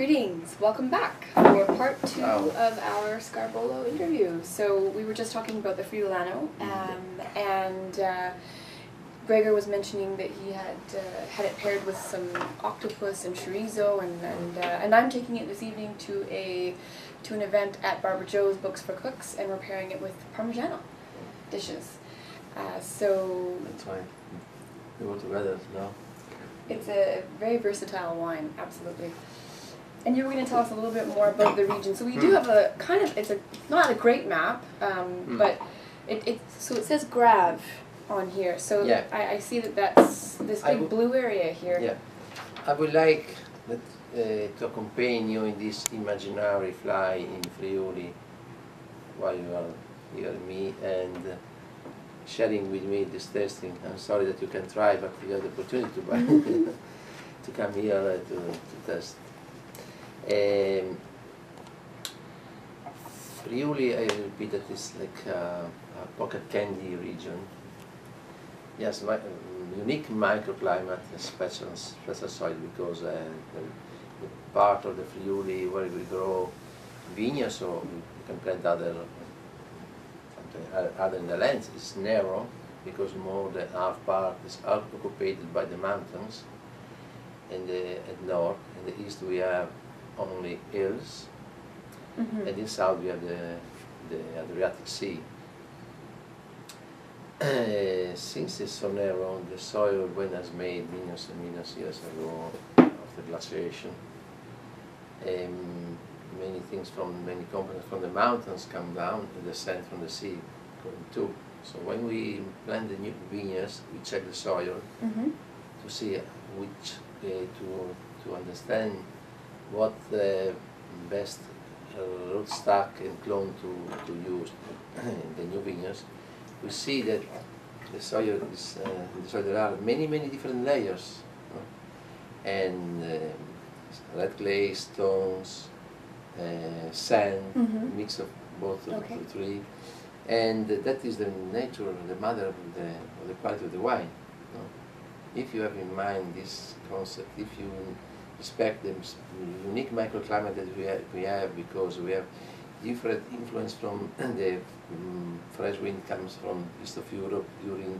Greetings, welcome back for part 2 of our Scarbolo interview. So we were just talking about the Friulano, and Gregor was mentioning that he had it paired with some octopus and chorizo, and I'm taking it this evening to an event at Barbara Joe's Books for Cooks, and we're pairing it with Parmigiano dishes. So that's why we go together now. It's a very versatile wine, absolutely. And you were going to tell us a little bit more about the region. So we do have a kind of, it's not a great map, but so it says Grave on here. So yeah. I see that's this big blue area here. Yeah. I would like to accompany you in this imaginary fly in Friuli while you are here with me and sharing with me this tasting. I'm sorry that you can try, but you have the opportunity to buy to come here to test. Friuli, I repeat, that is like a pocket candy region. Yes, unique microclimate, special soil, because the part of the Friuli where we grow vineyards, so we can plant other in the lands, is narrow, because more than half part is occupied by the mountains. And at north, in the east we have only hills, and in south we have the Adriatic Sea. Since it's so narrow, the soil, when it was made millions and millions of years ago after glaciation, many things many components from the mountains come down and descend from the sea too. So when we plant the new vineyards, we check the soil to see which to understand what the best rootstock and clone to use in the new vineyards. We see that the soil is there are many different layers, and red clay, stones, sand, mix of both of the three, and that is the nature, the mother of the quality of the wine. If you have in mind this concept, if you respect the unique microclimate that we have, because we have different influence from the fresh wind comes from east of Europe during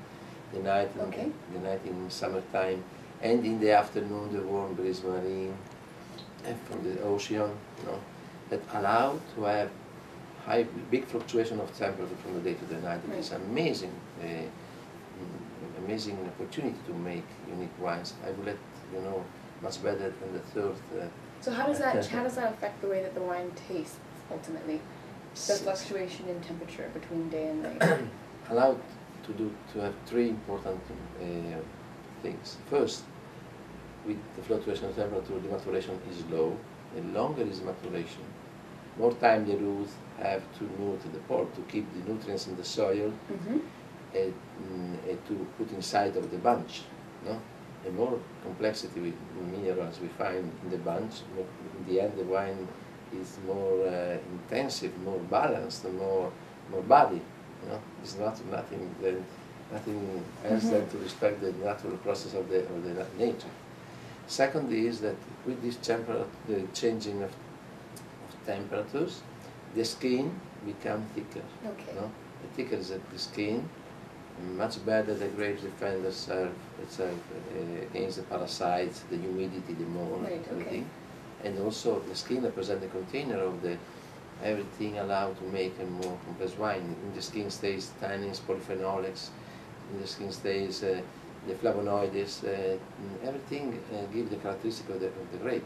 the night, the night in summertime, and in the afternoon the warm breeze marine from the ocean, that allow to have big fluctuation of temperature from the day to the night. It is amazing. Amazing opportunity to make unique wines. I will let you know much better than the third. So how does that affect the way that the wine tastes ultimately? The fluctuation in temperature between day and night. Allowed to have three important things. First, with the fluctuation of temperature, the maturation is low. The longer is maturation, more time the roots have to nurture the pulp to keep the nutrients in the soil. To put inside of the bunch, the more complexity with minerals we find in the bunch, in the end the wine is more intensive, more balanced, more body. It's nothing else than to respect the natural process of the nature. Second is that with this the changing of temperatures, the skin becomes thicker. The thicker is the skin, much better the grapes defend itself against the parasites, the humidity, the more everything. And also the skin represents the container of everything allowed to make a more complex wine. In the skin stays tannins, polyphenolics, in the skin stays the flavonoids, everything gives the characteristic of the grape.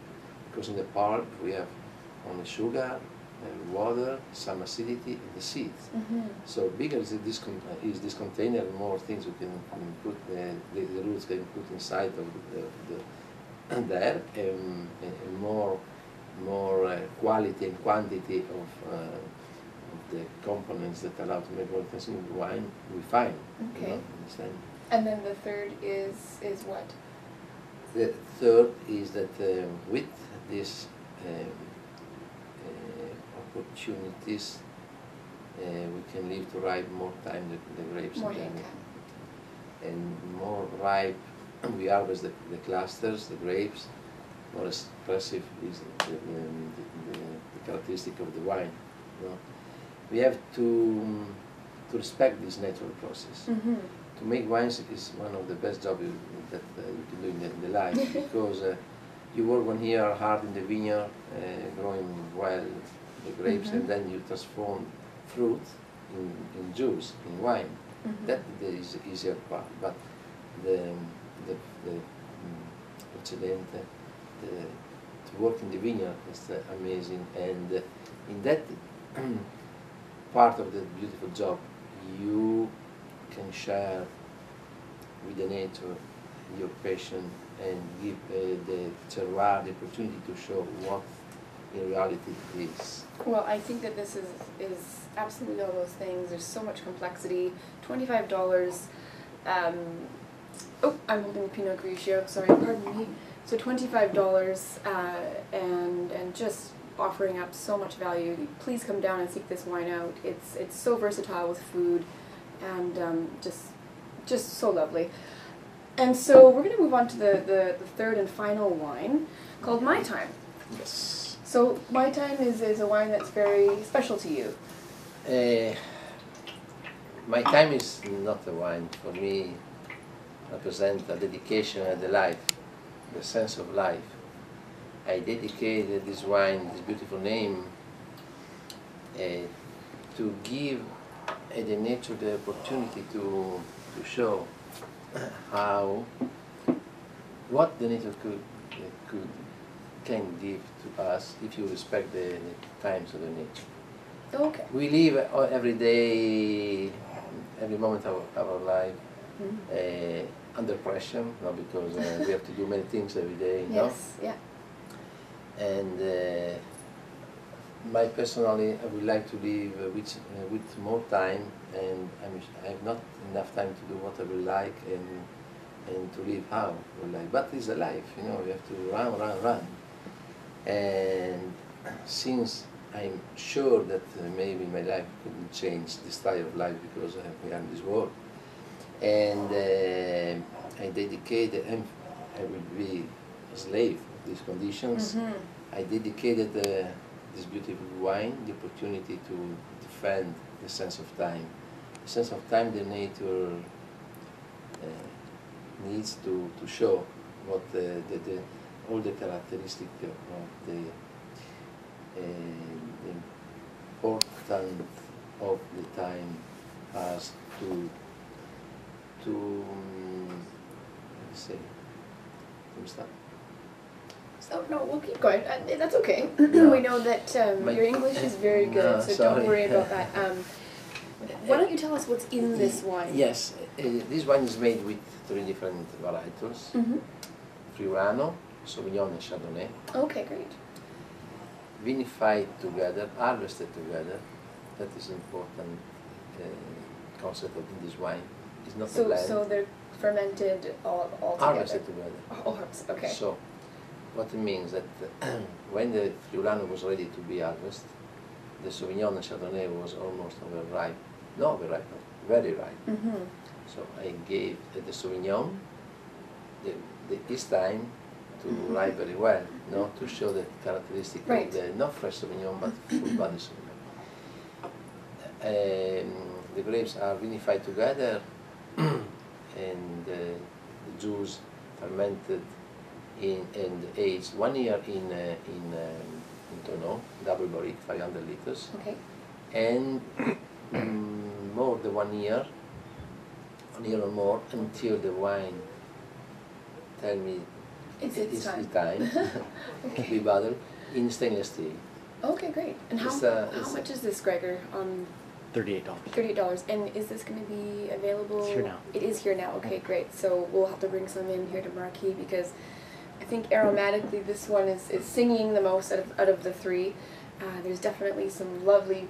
Because in the pulp we have only sugar, water, some acidity, and the seeds. So bigger is this container, more things we can put, the roots can put inside of there, and more quality and quantity of the components that allow to make more intensive wine we find. Understand? And then the third is what? The third is that with this opportunities, we can leave to ripe more time the grapes, and more ripe we harvest the clusters, the grapes, more expressive is the characteristic of the wine. You know? We have to respect this natural process. Mm-hmm. To make wines is one of the best jobs that you can do in the life because you work 1 year hard in the vineyard, growing wild the grapes, Mm-hmm. and then you transform fruit in juice, in wine. Mm-hmm. That is the easier part, but the precedente, to work in the vineyard is amazing, and in that part of the beautiful job, you can share with the nature your passion and give the terroir the opportunity to show what in reality it is. Well, I think that this is absolutely all those things. There's so much complexity. $25. Oh, I'm holding Pinot Grigio. Sorry, pardon me. So $25, and just offering up so much value. Please come down and seek this wine out. It's so versatile with food, and just so lovely. And so we're going to move on to the third and final wine, called Mai Time. Yes. So Mai Time is a wine that's very special to you. My time is not a wine. For me, represent a dedication of the life, the sense of life. I dedicated this wine, this beautiful name, to give the nature the opportunity to show how what the nature can give to us if you respect the times of the nature. Okay. We live every day, every moment of our life under pressure, no, because we have to do many things every day. Yes. No? Yeah. And my personally, I would like to live with more time, and I have not enough time to do what I would like and to live how I would like. But it's a life, you know. You have to run. And since I'm sure that maybe my life couldn't change the style of life because we are in this world, and I dedicated, and I will be a slave of these conditions. Mm-hmm. I dedicated this beautiful wine the opportunity to defend the sense of time. The sense of time the nature needs to show what all the characteristics of the importance of the time as to let's say, stop. So no, we'll keep going. That's okay. No. We know that your English is very good, No, so sorry. don't worry about that. Why don't you tell us what's in this wine? Yes, this wine is made with 3 different varietals: Mm-hmm. Friulano, Sauvignon, and Chardonnay. Okay, great. Vinified together, harvested together. That is important concept in this wine. It's not a blend. So they're fermented all together. Harvested together. Oh, harvested. Okay. So, what it means that when the Friulano was ready to be harvested, the Sauvignon and Chardonnay was almost overripe. Not overripe, but very ripe. Mm-hmm. So I gave the Sauvignon this time to ripe very well, no, to show the characteristic Right. of the not fresh Sauvignon but full body Sauvignon. The grapes are vinified together, and the juice fermented and aged 1 year in tonneau, double barrique, 500 liters, Okay. and more than 1 year or more, until the wine tell me It's time. time to be bottled in stainless steel. Okay, great. And how much is this, Gregor? $38. $38. And is this going to be available? It's here now. It is here now. Okay, great. So we'll have to bring some in here to Marquis, because I think aromatically this one is singing the most out of the 3. There's definitely some lovely,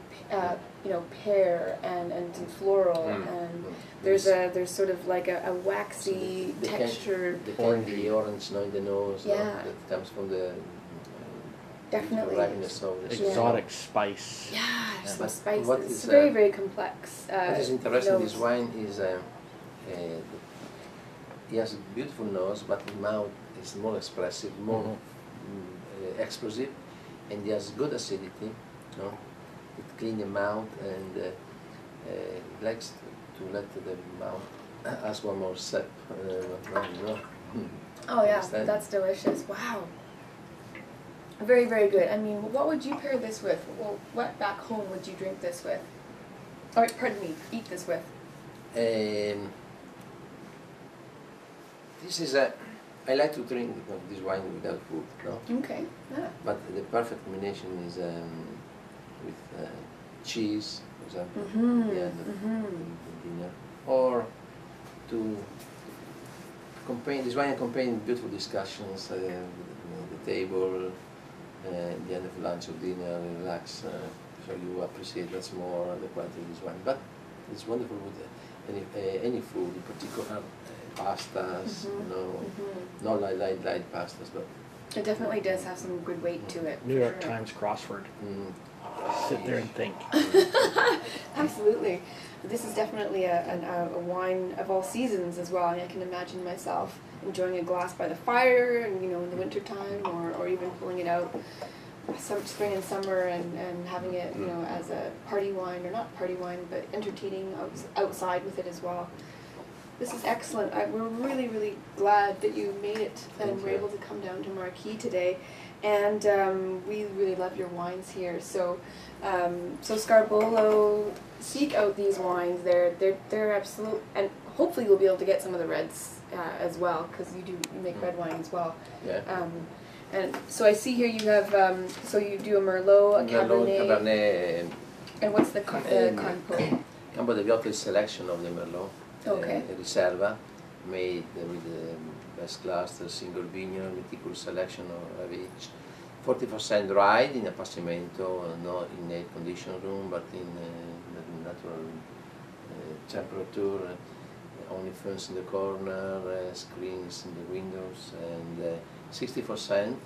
pear and some floral, and there's sort of like a waxy texture. The candy orange, no, in the nose, Yeah. no, that comes from the Definitely. ripeness of the Exotic spice. Yeah, there's some but spices. what It's is, very, very complex. what is interesting in this nose. wine is he has a beautiful nose, but the mouth is more expressive, more explosive, and it has good acidity. No, it cleans the mouth, and it likes to let the mouth ask one more sip. Oh yeah, Understand? that's delicious. Wow. Very, very good. I mean, what would you pair this with? Well, what back home would you drink this with? Or, pardon me, eat this with? This is a. I like to drink this wine without food, no? Okay, yeah. But the perfect combination is with cheese, for example, at the end of the dinner, or to accompany this wine accompany beautiful discussions at the table, at the end of lunch or dinner, relax. So you appreciate much more the quality of this wine. But it's wonderful with any food, in particular pastas, not light pastas, but it definitely does have some good weight to it. New York Times crossword. Sit there and think. Absolutely. This is definitely a wine of all seasons as well. I can imagine myself enjoying a glass by the fire, and in the wintertime, or even pulling it out some spring and summer and having it as a party wine, or not party wine, but entertaining outside with it as well. This is excellent. We're really, really glad that you made it and were able to come down to Marquis today. And we really love your wines here. So, so Scarbolo, seek out these wines. They're absolute, and hopefully you'll be able to get some of the reds as well, because you make red wine as well. yeah. And so I see here you have so you do a Merlot, a Cabernet, and what's the Campo? Campo de Viotta is selection of the Merlot. Okay. Riserva, made with the best class, the single vineyard, meticulous selection of each. 40% dried in a passimento, not in a condition room, but in natural temperature. Only ferns in the corner, screens in the windows, and 60%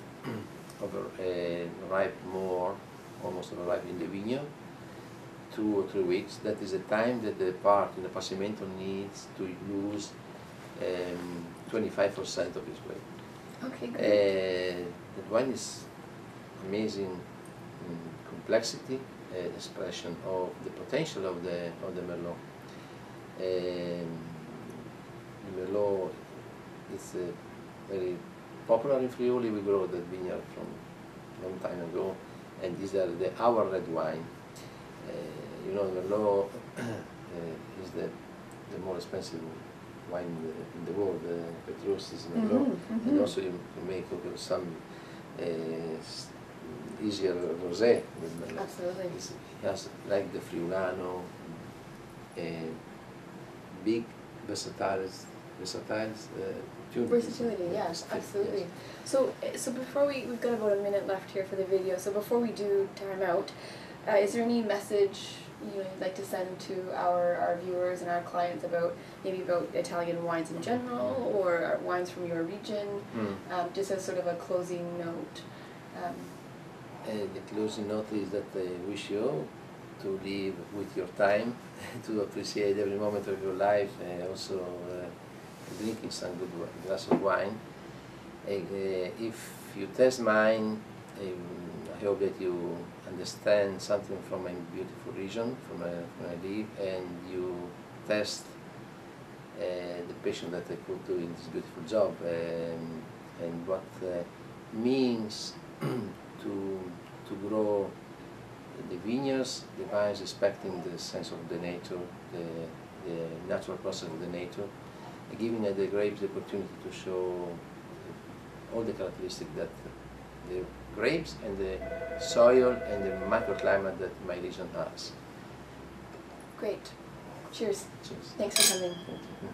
ripe more, almost ripe in the vineyard. 2 or 3 weeks. That is the time that the part in the passimento needs to lose 25% of its weight. Okay, good. The wine is amazing complexity, expression of the potential of the Merlot. Merlot is very popular in Friuli. We grow that vineyard from a long time ago, and these are our red wine. Merlot is the more expensive wine in the world. Petrus is Merlot, and also you make some easier rosé with Merlot. Absolutely. It has like the Friulano, big versatile versatility, yes, absolutely. Yes. So before we've got about a minute left here for the video. So before we do time out, is there any message you'd like to send to our viewers and our clients about Italian wines in general, or wines from your region, just as sort of a closing note? The closing note is that I wish you to live with your time, to appreciate every moment of your life, also drinking some good glass of wine. If you taste mine, I hope that you understand something from my beautiful region, from where I live, and you test the passion that I put in this beautiful job, and what means to grow the vineyards, the vines, respecting the sense of the nature, the natural process of the nature, giving the grapes the opportunity to show all the characteristics that the grapes and the soil and the microclimate that my region has. Great. Cheers. Cheers. Thanks for coming. Thank you.